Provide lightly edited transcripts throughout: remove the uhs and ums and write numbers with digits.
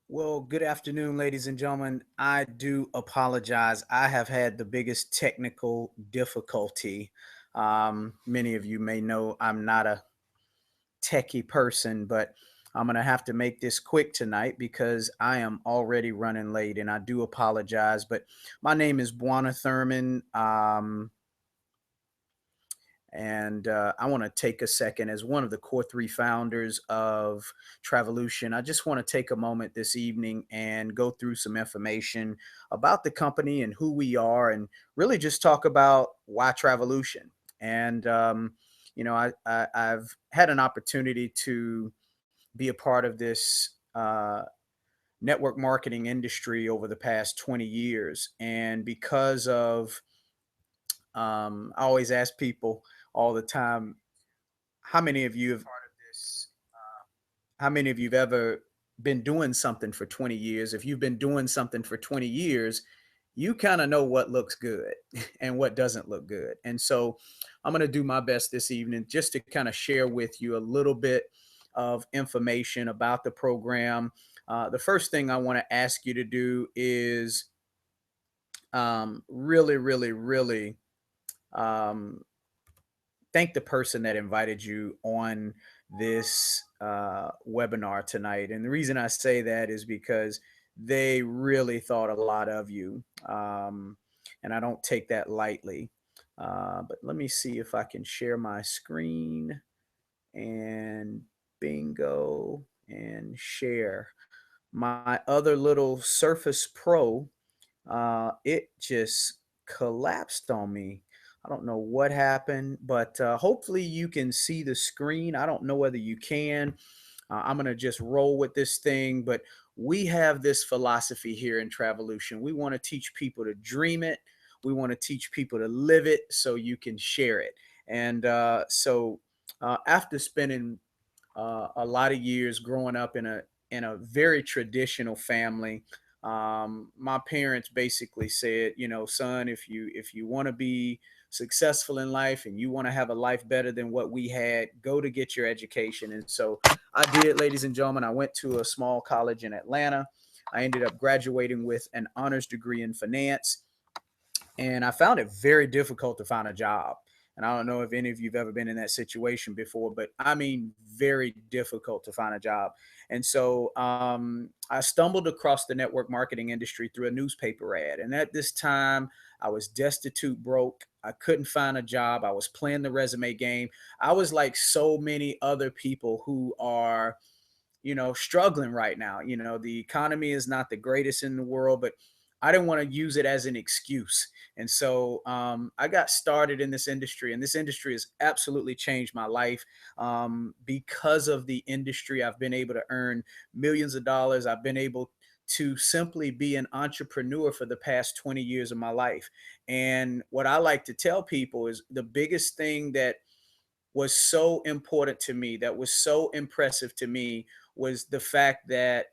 Well, good afternoon, ladies and gentlemen. I do apologize. I have had the biggest technical difficulty. Many of you may know I'm not a techie person, but I'm going to have to make this quick tonight because I am already running late and I do apologize. But my name is Buana Thurman. And I want to take a second as one of the core three founders of Travelution. I just want to take a moment this evening and go through some information about the company and who we are, and really just talk about why Travelution. And I've had an opportunity to be a part of this network marketing industry over the past 20 years. And because of, I always ask people all the time, how many of you have part of this? How many of you've ever been doing something for 20 years? If you've been doing something for 20 years, you kind of know what looks good and what doesn't look good. And so I'm going to do my best this evening just to kind of share with you a little bit of information about the program. The first thing I want to ask you to do is really um, thank the person that invited you on this webinar tonight. And the reason I say that is because they really thought a lot of you. And I don't take that lightly. But let me see if I can share my screen and bingo and share. My other little Surface Pro, it just collapsed on me. I don't know what happened, but hopefully you can see the screen. I don't know whether you can. I'm going to just roll with this thing, but we have this philosophy here in Travelution. We want to teach people to dream it. We want to teach people to live it so you can share it. And after spending a lot of years growing up in a very traditional family. My parents basically said, son, if you want to be successful in life and you want to have a life better than what we had, go to get your education. And so I did, ladies and gentlemen. I went to a small college in Atlanta. I ended up graduating with an honors degree in finance, and I found it very difficult to find a job. And I don't know if any of you've ever been in that situation before, but I mean, very difficult to find a job. And so I stumbled across the network marketing industry through a newspaper ad. And at this time, I was destitute, broke. I couldn't find a job. I was playing the resume game. I was like so many other people who are, struggling right now. The economy is not the greatest in the world, but I didn't want to use it as an excuse. And so I got started in this industry, and this industry has absolutely changed my life. Because of the industry, I've been able to earn millions of dollars. I've been able to simply be an entrepreneur for the past 20 years of my life. And what I like to tell people is the biggest thing that was so important to me, that was so impressive to me, was the fact that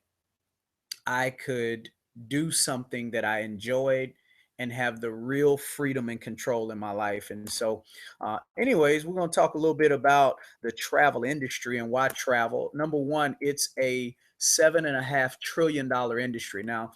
I could do something that I enjoyed and have the real freedom and control in my life. And so, anyways, we're going to talk a little bit about the travel industry and why travel. Number one, it's a $7.5 trillion industry. Now,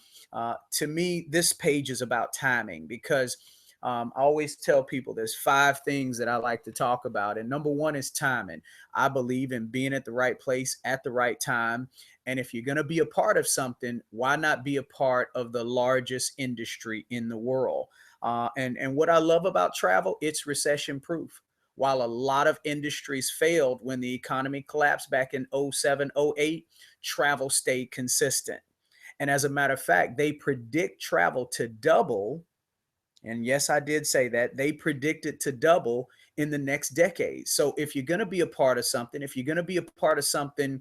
to me, this page is about timing because I always tell people there's five things that I like to talk about. And number one is timing. I believe in being at the right place at the right time. And if you're going to be a part of something, why not be a part of the largest industry in the world? And what I love about travel, it's recession proof. While a lot of industries failed when the economy collapsed back in '07, '08, travel stayed consistent. And as a matter of fact, they predict travel to double. And yes, I did say that. They predicted to double in the next decade. So if you're going to be a part of something, if you're going to be a part of something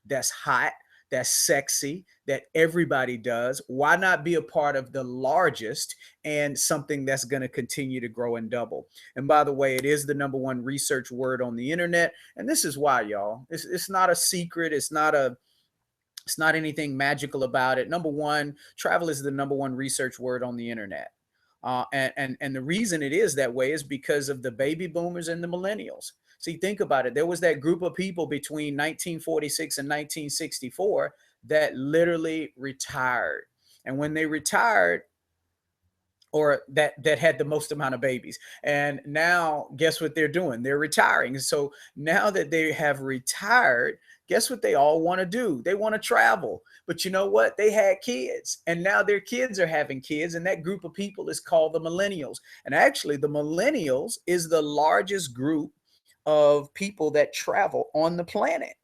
that's hot, that's sexy, that everybody does, why not be a part of the largest and something that's going to continue to grow and double? And by the way, it is the number one research word on the internet. And this is why, y'all. It's not a secret. It's not anything magical about it. Number one, travel is the number one research word on the internet. And the reason it is that way is because of the baby boomers and the millennials. See, think about it. There was that group of people between 1946 and 1964 that literally retired. And when they retired, or that had the most amount of babies. And now guess what they're doing? They're retiring. So now that they have retired, guess what they all want to do? They want to travel. But you know what? They had kids, and now their kids are having kids, and that group of people is called the millennials. And actually, the millennials is the largest group of people that travel on the planet.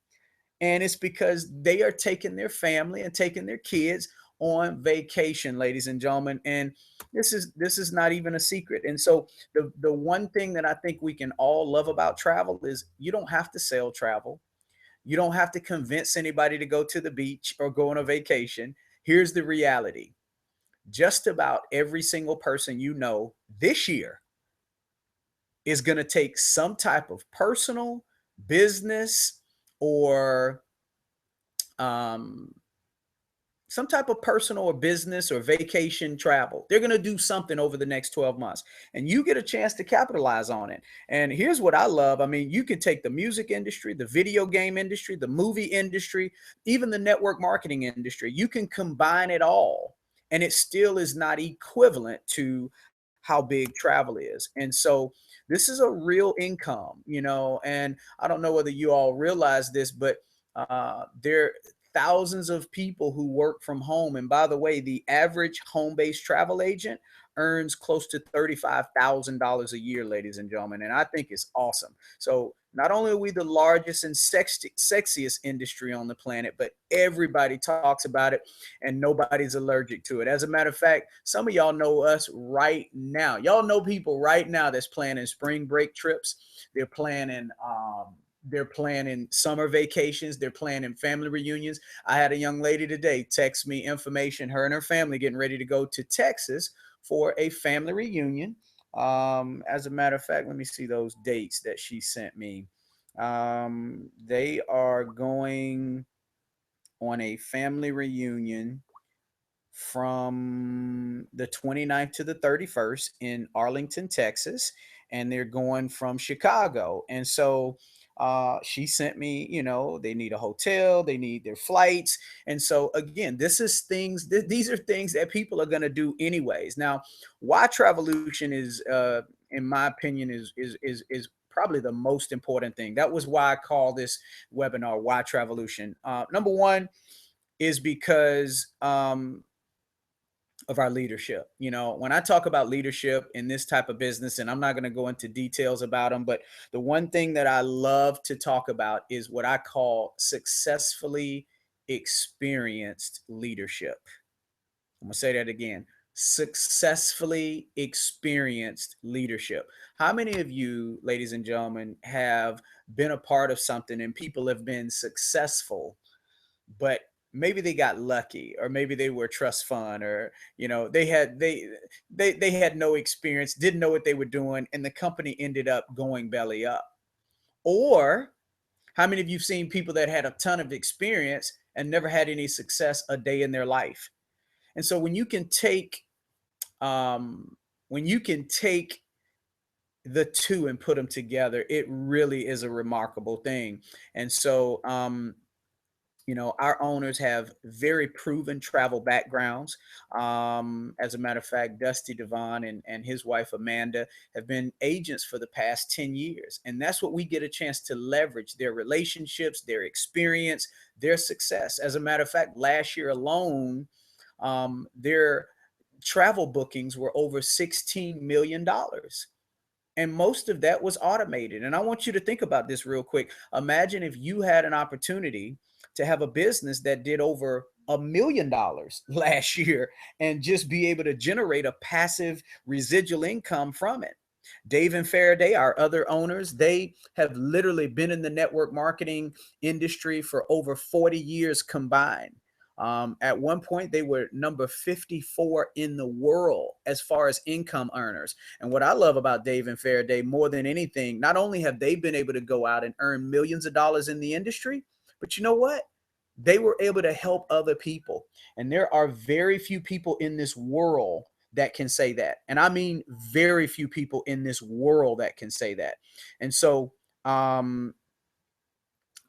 And it's because they are taking their family and taking their kids on vacation, ladies and gentlemen. And this is not even a secret. And so the one thing that I think we can all love about travel is you don't have to sell travel. You don't have to convince anybody to go to the beach or go on a vacation. Here's the reality. Just about every single person you know this year is going to take some type of personal, business, or um, some type of personal or business or vacation travel. They're going to do something over the next 12 months, and you get a chance to capitalize on it. And here's what I love. I mean, you can take the music industry, the video game industry, the movie industry, even the network marketing industry. You can combine it all, and it still is not equivalent to how big travel is. And so this is a real income, and I don't know whether you all realize this, but there thousands of people who work from home. And by the way, the average home-based travel agent earns close to $35,000 a year, ladies and gentlemen. And I think it's awesome. So not only are we the largest and sexiest industry on the planet, but everybody talks about it and nobody's allergic to it. As a matter of fact, some of y'all know us right now. Y'all know people right now that's planning spring break trips. They're planning summer vacations. They're planning family reunions. I had a young lady today text me information, her and her family getting ready to go to Texas for a family reunion. As a matter of fact, let me see those dates that she sent me. They are going on a family reunion from the 29th to the 31st in Arlington, Texas, and they're going from Chicago. And so she sent me, they need a hotel, they need their flights. And so again, these are things that people are going to do anyways. Now, why Travelution is, in my opinion, is probably the most important thing. That was why I call this webinar, Why Travelution. Number one is because of our leadership. When I talk about leadership in this type of business, and I'm not going to go into details about them, but the one thing that I love to talk about is what I call successfully experienced leadership. I'm going to say that again. Successfully experienced leadership. How many of you, ladies and gentlemen, have been a part of something and people have been successful, but maybe they got lucky, or maybe they were trust fund, or they had no experience, didn't know what they were doing, and the company ended up going belly up? Or how many of you've seen people that had a ton of experience and never had any success a day in their life? And so um, when you can take the two and put them together, it really is a remarkable thing. And so our owners have very proven travel backgrounds. As a matter of fact, Dusty Devon and his wife Amanda have been agents for the past 10 years. And that's what we get a chance to leverage: their relationships, their experience, their success. As a matter of fact, last year alone, their travel bookings were over $16 million. And most of that was automated. And I want you to think about this real quick. Imagine if you had an opportunity to have a business that did over $1 million last year and just be able to generate a passive residual income from it. Dave and Faraday, our other owners, they have literally been in the network marketing industry for over 40 years combined. At one point, they were number 54 in the world as far as income earners. And what I love about Dave and Faraday more than anything, not only have they been able to go out and earn millions of dollars in the industry, but you know what? They were able to help other people. And there are very few people in this world that can say that. And I mean, very few people in this world that can say that. And so,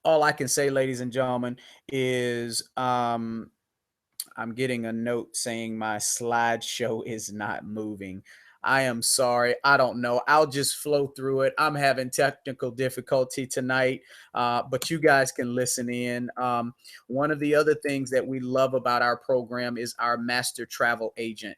All I can say, ladies and gentlemen, is I'm getting a note saying my slideshow is not moving. I am sorry. I don't know. I'll just flow through it. I'm having technical difficulty tonight, but you guys can listen in. One of the other things that we love about our program is our master travel agent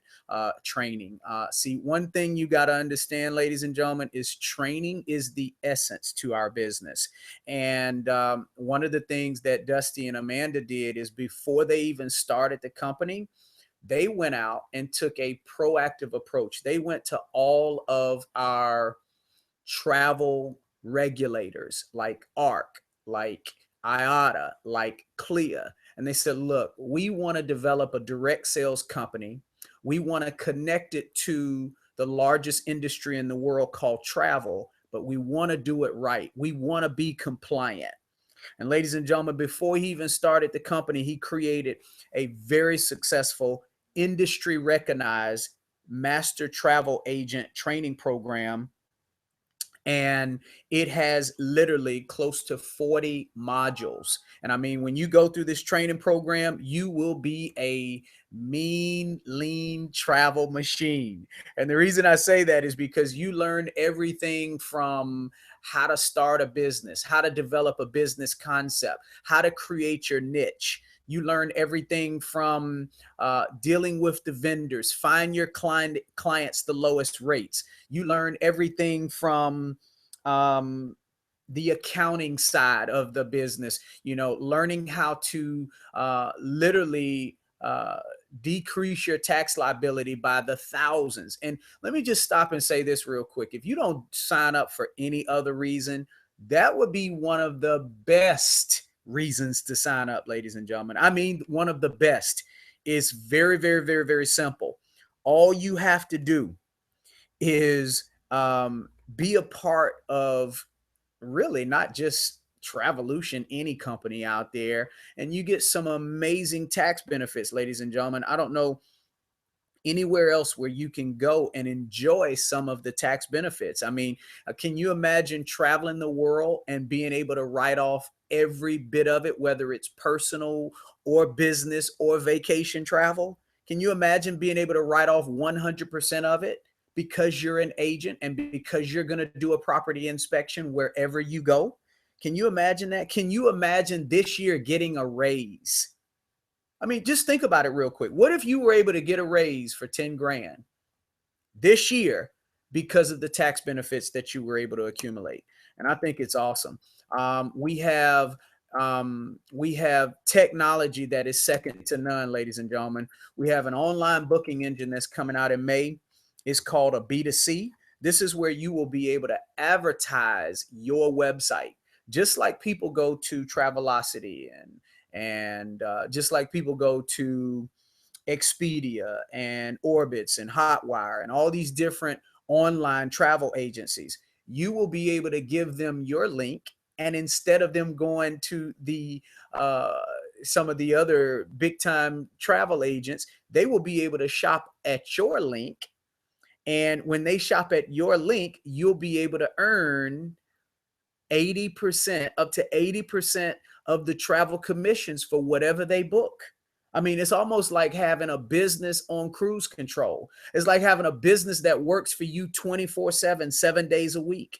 training. See, one thing you got to understand, ladies and gentlemen, is training is the essence to our business. And one of the things that Dusty and Amanda did is before they even started the company, they went out and took a proactive approach. They went to all of our travel regulators like ARC, like IATA, like CLIA. And they said, look, we want to develop a direct sales company. We want to connect it to the largest industry in the world called travel, but we want to do it right. We want to be compliant. And ladies and gentlemen, before he even started the company, he created a very successful industry recognized master travel agent training program, and it has literally close to 40 modules. And I mean, when you go through this training program, you will be a mean, lean travel machine. And the reason I say that is because you learn everything from how to start a business, how to develop a business concept, how to create your niche. You learn everything from dealing with the vendors, find your clients the lowest rates. You learn everything from the accounting side of the business, you know, learning how to literally decrease your tax liability by the thousands. And let me just stop and say this real quick. If you don't sign up for any other reason, that would be one of the best reasons to sign up, ladies and gentlemen. I mean, one of the best. Is very, very, very, very simple. All you have to do is be a part of really not just Travelution, any company out there, and you get some amazing tax benefits, ladies and gentlemen. I don't know anywhere else where you can go and enjoy some of the tax benefits. I mean, can you imagine traveling the world and being able to write off every bit of it, whether it's personal or business or vacation travel? Can you imagine being able to write off 100% of it because you're an agent and because you're going to do a property inspection wherever you go? Can you imagine that? Can you imagine this year getting a raise? I mean, just think about it real quick. What if you were able to get a raise for 10 grand this year because of the tax benefits that you were able to accumulate? And I think it's awesome. We have technology that is second to none, ladies and gentlemen. We have an online booking engine that's coming out in May. It's called a B2C. This is where you will be able to advertise your website, just like people go to Travelocity and just like people go to Expedia and Orbitz and Hotwire and all these different online travel agencies. You will be able to give them your link, and instead of them going to the some of the other big time travel agents, they will be able to shop at your link. And when they shop at your link, you'll be able to earn 80%, up to 80% of the travel commissions for whatever they book. I mean, it's almost like having a business on cruise control. It's like having a business that works for you 24/7, 7 days a week.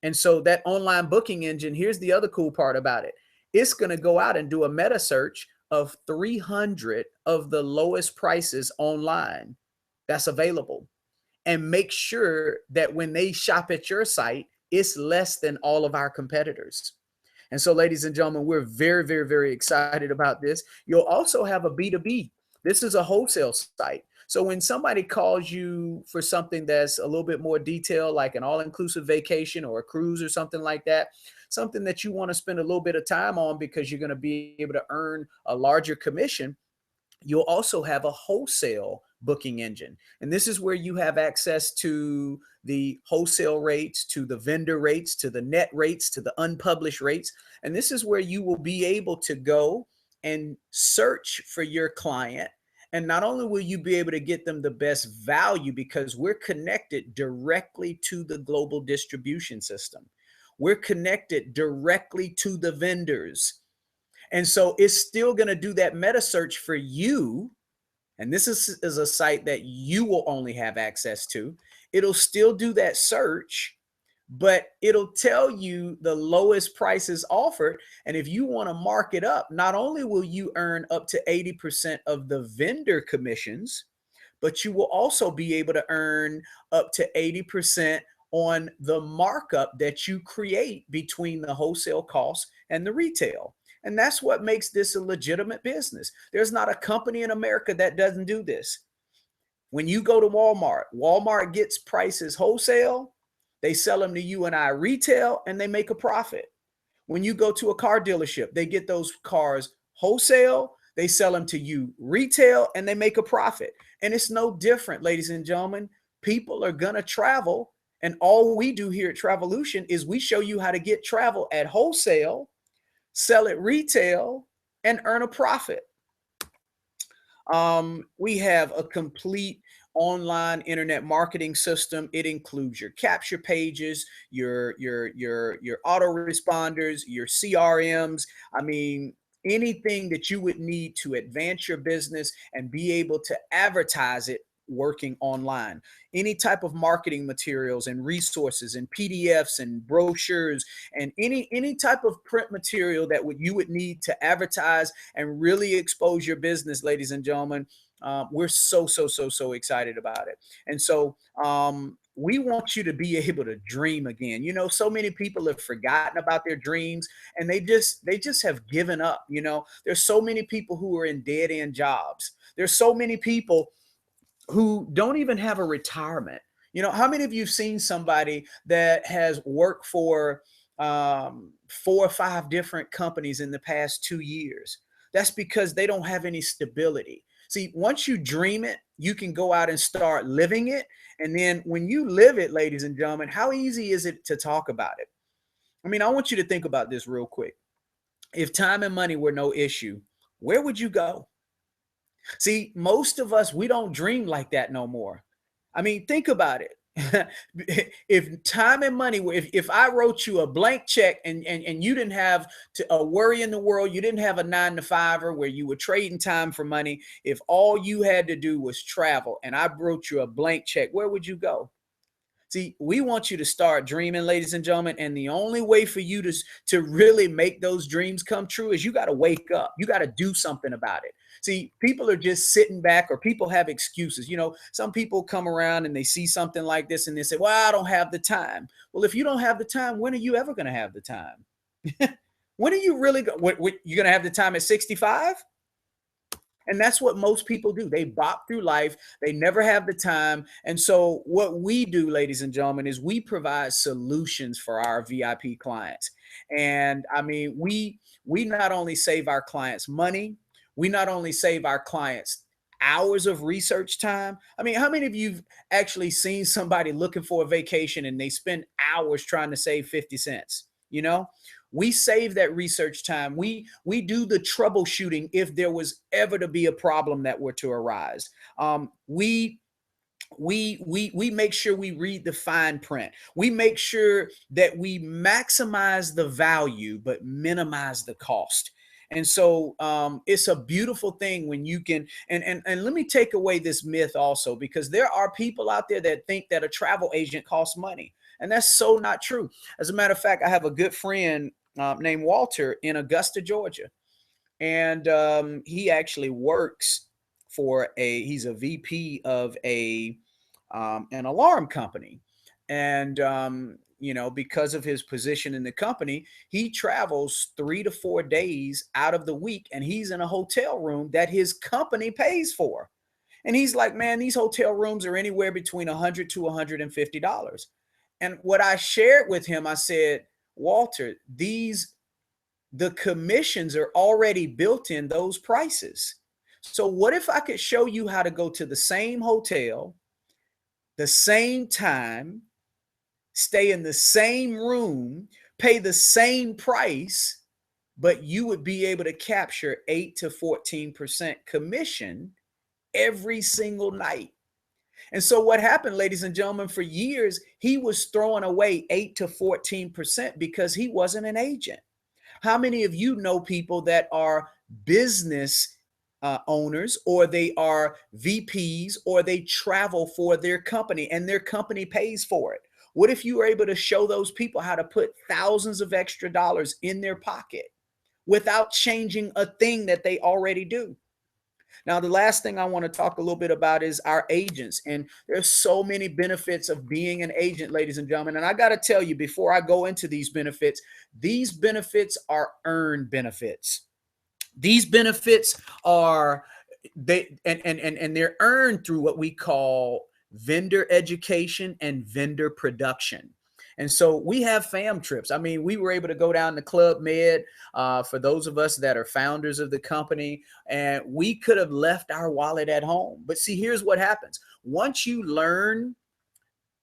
And so that online booking engine, here's the other cool part about it. It's going to go out and do a meta search of 300 of the lowest prices online that's available, and make sure that when they shop at your site, it's less than all of our competitors. And so, ladies and gentlemen, we're very, very, very excited about this. You'll also have a B2B. This is a wholesale site. So when somebody calls you for something that's a little bit more detailed, like an all-inclusive vacation or a cruise or something like that, something that you want to spend a little bit of time on because you're going to be able to earn a larger commission, you'll also have a wholesale booking engine. And this is where you have access to the wholesale rates, to the vendor rates, to the net rates, to the unpublished rates. And this is where you will be able to go and search for your client. And not only will you be able to get them the best value because we're connected directly to the global distribution system. we're connected directly to the vendors. And so it's still going to do that meta search for you. And this is a site that you will only have access to. It'll still do that search, but it'll tell you the lowest prices offered. And if you want to mark it up, not only will you earn up to 80% of the vendor commissions, but you will also be able to earn up to 80% on the markup that you create between the wholesale costs and the retail. And that's what makes this a legitimate business. There's not a company in America that doesn't do this. When you go to Walmart, Walmart gets prices wholesale, they sell them to you and I retail, and they make a profit. When you go to a car dealership, they get those cars wholesale, they sell them to you retail, and they make a profit. And it's no different, ladies and gentlemen. People are going to travel. And all we do here at Travelution is we show you how to get travel at wholesale, sell it retail, and earn a profit. We have a complete online internet marketing system. It includes your capture pages, your autoresponders, your CRMs. I mean, anything that you would need to advance your business and be able to advertise it working online. Any type of marketing materials and resources and PDFs and brochures and any type of print material that you would need to advertise and really expose your business, ladies and gentlemen. We're so excited about it. And so we want you to be able to dream again. You know, so many people have forgotten about their dreams and they just have given up. You know, there's so many people who are in dead end jobs. There's so many people who don't even have a retirement. You know, how many of you have seen somebody that has worked for 4 or 5 different companies in the past 2 years? That's because they don't have any stability. See, once you dream it, you can go out and start living it. And then when you live it, ladies and gentlemen, how easy is it to talk about it? I mean, I want you to think about this real quick. If time and money were no issue, where would you go? See, most of us, we don't dream like that no more. I mean, think about it. If time and money were, if I wrote you a blank check and you didn't have a worry in the world, you didn't have a 9 to 5 where you were trading time for money. If all you had to do was travel and I wrote you a blank check, where would you go? See, we want you to start dreaming, ladies and gentlemen. And the only way for you to really make those dreams come true is you got to wake up. You got to do something about it. See, people are just sitting back or people have excuses. You know, some people come around and they see something like this and they say, well, I don't have the time. Well, if you don't have the time, when are you ever going to have the time? When are you really going to have the time at 65? And that's what most people do. They bop through life. They never have the time. And so what we do, ladies and gentlemen, is we provide solutions for our VIP clients. And I mean, we not only save our clients money, we not only save our clients hours of research time. I mean, how many of you have actually seen somebody looking for a vacation and they spend hours trying to save 50 cents? You know, we save that research time. We do the troubleshooting if there was ever to be a problem that were to arise. We make sure we read the fine print. We make sure that we maximize the value but minimize the cost. And so it's a beautiful thing when you can, and let me take away this myth also, because there are people out there that think that a travel agent costs money. And that's so not true. As a matter of fact, I have a good friend named Walter in Augusta, Georgia. And he actually works for he's a VP of an alarm company. And you know, because of his position in the company, he travels 3 to 4 days out of the week and he's in a hotel room that his company pays for. And he's like, man, these hotel rooms are anywhere between $100 to $150. And what I shared with him, I said, Walter, the commissions are already built in those prices. So what if I could show you how to go to the same hotel, the same time, stay in the same room, pay the same price, but you would be able to capture 8 to 14% commission every single night. And so what happened, ladies and gentlemen, for years, he was throwing away 8 to 14% because he wasn't an agent. How many of you know people that are business owners, or they are VPs, or they travel for their company and their company pays for it? What if you were able to show those people how to put thousands of extra dollars in their pocket without changing a thing that they already do? Now, the last thing I want to talk a little bit about is our agents. And there's so many benefits of being an agent, ladies and gentlemen. And I got to tell you, before I go into these benefits are earned benefits. These benefits are and they're earned through what we call vendor education and vendor production. And so we have fam trips. I mean, we were able to go down to Club Med, for those of us that are founders of the company, and we could have left our wallet at home. But see, here's what happens. Once you learn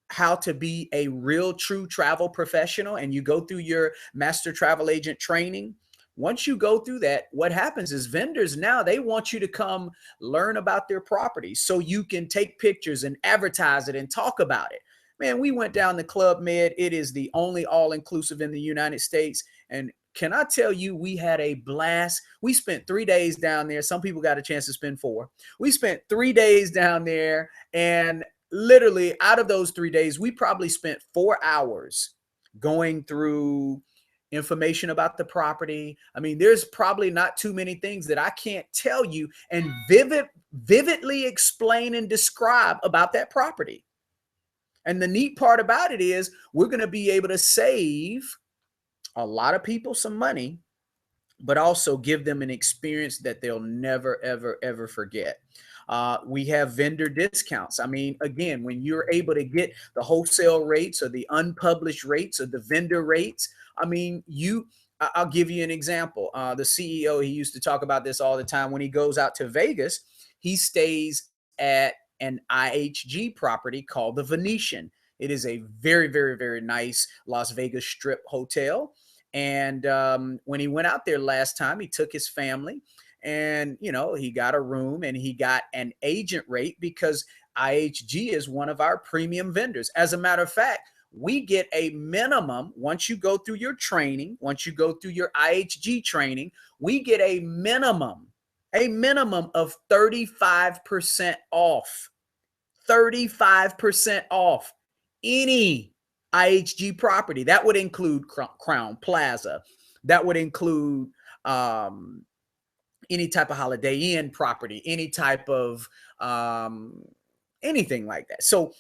how to be a real true travel professional and you go through your master travel agent training, once you go through that, what happens is vendors now, they want you to come learn about their properties so you can take pictures and advertise it and talk about it. Man, we went down to Club Med. It is the only all-inclusive in the United States. And can I tell you, we had a blast. We spent 3 days down there. Some people got a chance to spend 4. We spent 3 days down there, and literally out of those 3 days, we probably spent 4 hours going through information about the property. I mean, there's probably not too many things that I can't tell you and vividly explain and describe about that property. And the neat part about it is we're going to be able to save a lot of people some money, but also give them an experience that they'll never, ever, ever forget. We have vendor discounts. I mean, again, when you're able to get the wholesale rates or the unpublished rates or the vendor rates, I mean, I'll give you an example. The CEO, he used to talk about this all the time. When he goes out to Vegas, he stays at an IHG property called the Venetian. It is a very, very, very nice Las Vegas Strip hotel. And when he went out there last time, he took his family, and he got a room and he got an agent rate because IHG is one of our premium vendors. As a matter of fact, we get a minimum once you go through your training, once you go through your IHG training, we get a minimum of 35% off. 35% off any IHG property. That would include Crown Plaza. That would include any type of Holiday Inn property, any type of anything like that. So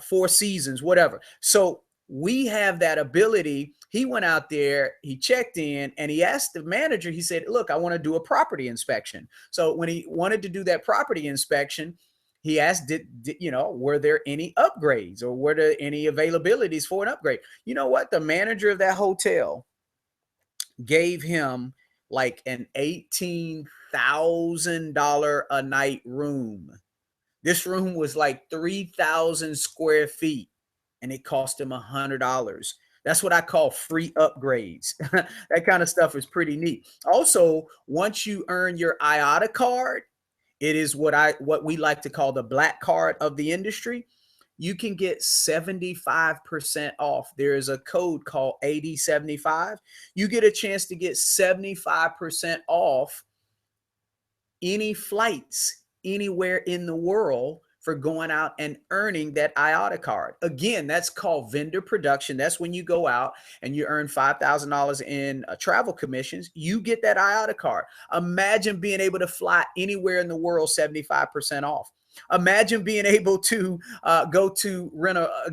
Four Seasons, whatever. So we have that ability. He went out there, he checked in, and he asked the manager, he said, look, I want to do a property inspection. So when he wanted to do that property inspection, he asked, were there any upgrades or were there any availabilities for an upgrade? You know what? The manager of that hotel gave him like an $18,000 a night room. This room was like 3,000 square feet, and it cost him $100. That's what I call free upgrades. That kind of stuff is pretty neat. Also, once you earn your IATA card, it is what we like to call the black card of the industry. You can get 75% off. There is a code called 8075. You get a chance to get 75% off any flights anywhere in the world for going out and earning that IATA card. Again, that's called vendor production. That's when you go out and you earn $5,000 in travel commissions. You get that IATA card. Imagine being able to fly anywhere in the world 75% off. Imagine being able to go to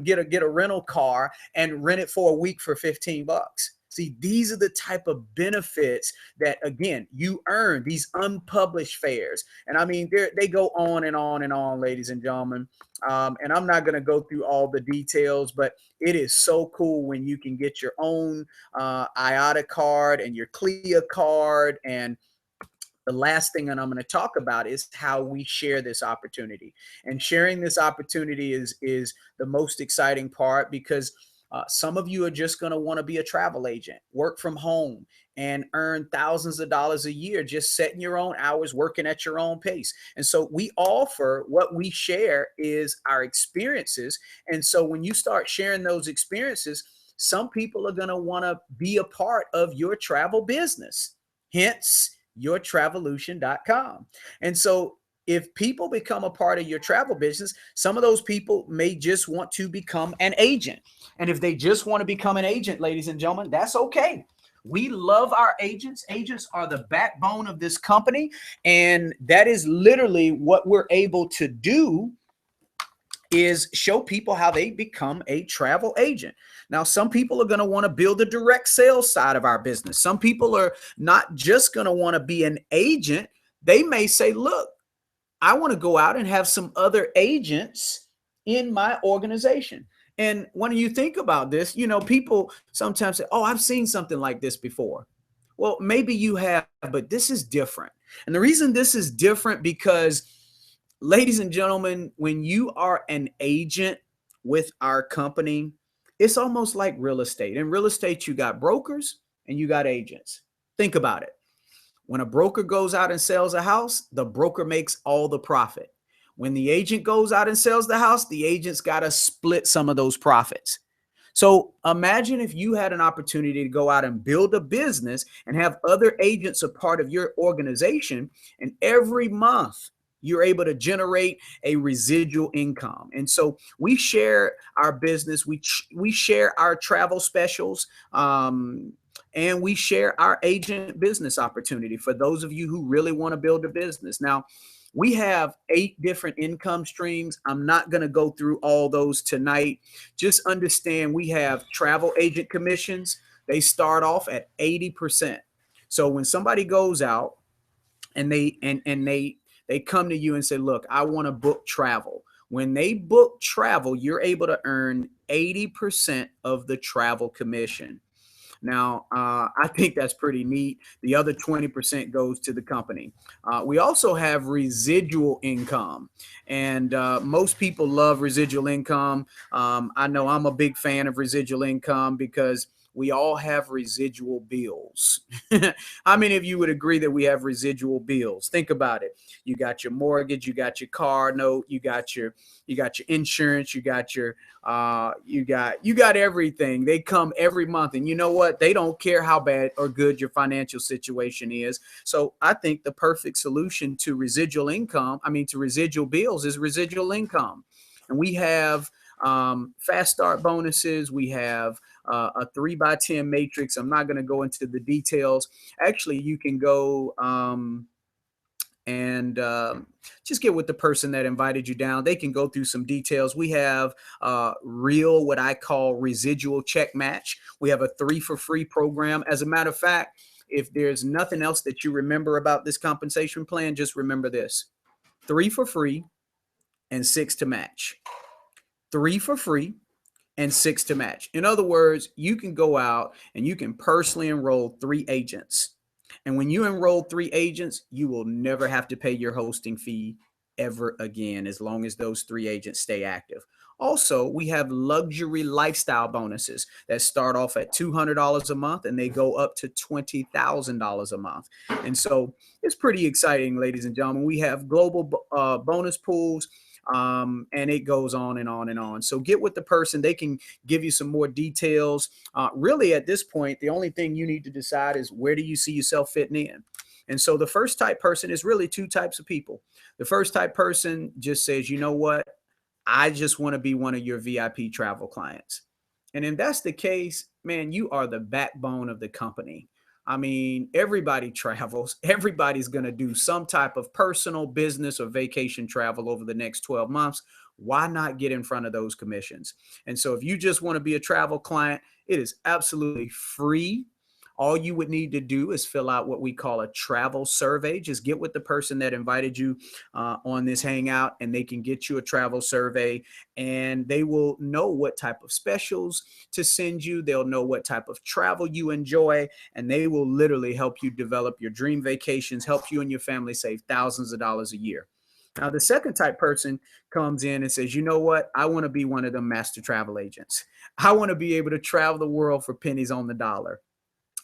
get a rental car and rent it for a week for $15. See, these are the type of benefits that, again, you earn, these unpublished fares. And I mean, they go on and on and on, ladies and gentlemen. And I'm not going to go through all the details, but it is so cool when you can get your own IATA card and your CLIA card. And the last thing that I'm going to talk about is how we share this opportunity. And sharing this opportunity is the most exciting part, because Some of you are just going to want to be a travel agent, work from home, and earn thousands of dollars a year just setting your own hours, working at your own pace. And so we offer, what we share is our experiences. And so when you start sharing those experiences, some people are going to want to be a part of your travel business, hence yourtravelution.com. And so if people become a part of your travel business, some of those people may just want to become an agent. And if they just want to become an agent, ladies and gentlemen, that's okay. We love our agents. Agents are the backbone of this company. And that is literally what we're able to do, is show people how they become a travel agent. Now, some people are going to want to build the direct sales side of our business. Some people are not just going to want to be an agent. They may say, look, I want to go out and have some other agents in my organization. And when you think about this, you know, people sometimes say, oh, I've seen something like this before. Well, maybe you have, but this is different. And the reason this is different because, ladies and gentlemen, when you are an agent with our company, it's almost like real estate. In real estate, you got brokers and you got agents. Think about it. When a broker goes out and sells a house, the broker makes all the profit. When the agent goes out and sells the house, the agent's got to split some of those profits. So imagine if you had an opportunity to go out and build a business and have other agents a part of your organization, and every month you're able to generate a residual income. And so we share our business, we share our travel specials, and we share our agent business opportunity for those of you who really want to build a business. Now, we have 8 different income streams. I'm not going to go through all those tonight. Just understand we have travel agent commissions. They start off at 80%. So when somebody goes out and they come to you and say, look, I want to book travel. When they book travel, you're able to earn 80% of the travel commission. Now, I think that's pretty neat. The other 20% goes to the company. We also have residual income, and most people love residual income. I know I'm a big fan of residual income because we all have residual bills. How many of you would agree that we have residual bills? Think about it. You got your mortgage, you got your car note, you got your insurance, you got your you got everything. They come every month, and you know what? They don't care how bad or good your financial situation is. So I think the perfect solution to residual income, to residual bills, is residual income. And we have fast start bonuses. We have a 3x10 matrix. I'm not going to go into the details. Actually, you can go and just get with the person that invited you down. They can go through some details. We have real, what I call residual check match. We have a 3 for free program. As a matter of fact, if there's nothing else that you remember about this compensation plan, just remember this: 3 for free and 6 to match. 3 for free and 6 to match. In other words, you can go out and you can personally enroll 3 agents. And when you enroll 3 agents, you will never have to pay your hosting fee ever again, as long as those 3 agents stay active. Also, we have luxury lifestyle bonuses that start off at $200 a month and they go up to $20,000 a month. And so it's pretty exciting, ladies and gentlemen. We have global bonus pools. And it goes on and on and on. So get with the person. They can give you some more details. Really, at this point, the only thing you need to decide is, where do you see yourself fitting in? And so the first type person is really 2 types of people. The first type person just says, you know what? I just want to be one of your VIP travel clients. And if that's the case, man, you are the backbone of the company. Everybody travels. Everybody's going to do some type of personal, business, or vacation travel over the next 12 months. Why not get in front of those commissions? And so if you just want to be a travel client, it is absolutely free. All you would need to do is fill out what we call a travel survey. Just get with the person that invited you on this hangout, and they can get you a travel survey, and they will know what type of specials to send you. They'll know what type of travel you enjoy, and they will literally help you develop your dream vacations, help you and your family save thousands of dollars a year. Now, the second type person comes in and says, you know what? I want to be one of them master travel agents. I want to be able to travel the world for pennies on the dollar.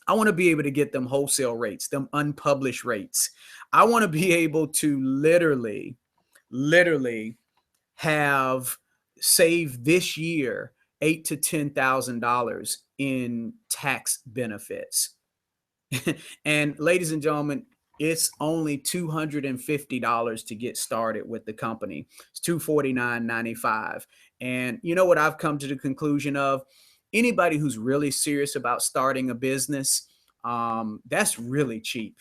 I want to be able to get them wholesale rates, them unpublished rates. I want to be able to literally have saved this year eight to $10,000 in tax benefits. And ladies and gentlemen, it's only $250 to get started with the company. It's $249.95. And you know what I've come to the conclusion of? Anybody who's really serious about starting a business, that's really cheap.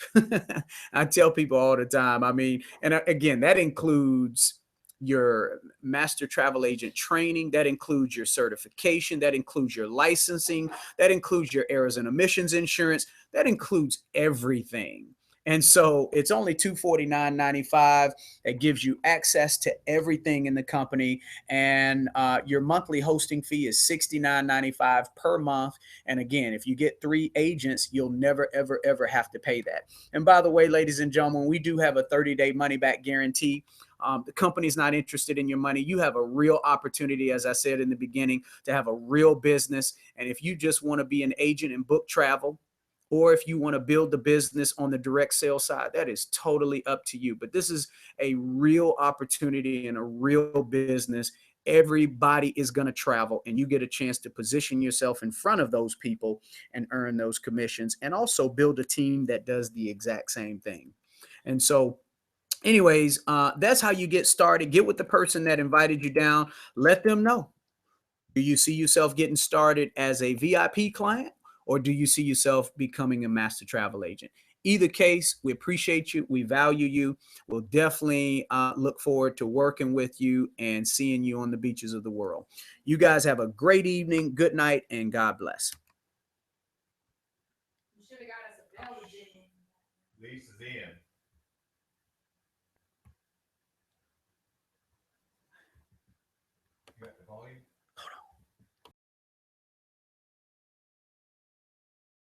I tell people all the time. I mean, and again, that includes your master travel agent training, that includes your certification, that includes your licensing, that includes your errors and emissions insurance, that includes everything. And so it's only $249.95. That gives you access to everything in the company. And your monthly hosting fee is $69.95 per month. And again, if you get 3 agents, you'll never, ever, ever have to pay that. And by the way, ladies and gentlemen, we do have a 30-day money back guarantee. The company's not interested in your money. You have a real opportunity, as I said in the beginning, to have a real business. And if you just want to be an agent and book travel, or if you want to build the business on the direct sales side, that is totally up to you. But this is a real opportunity and a real business. Everybody is going to travel, and you get a chance to position yourself in front of those people and earn those commissions, and also build a team that does the exact same thing. And so anyways, that's how you get started. Get with the person that invited you down. Let them know. Do you see yourself getting started as a VIP client, or do you see yourself becoming a master travel agent? Either case, we appreciate you. We value you. We'll definitely look forward to working with you and seeing you on the beaches of the world. You guys have a great evening. Good night, and God bless. You should have got us a bell, Jimmy. Lisa's in. You got the volume?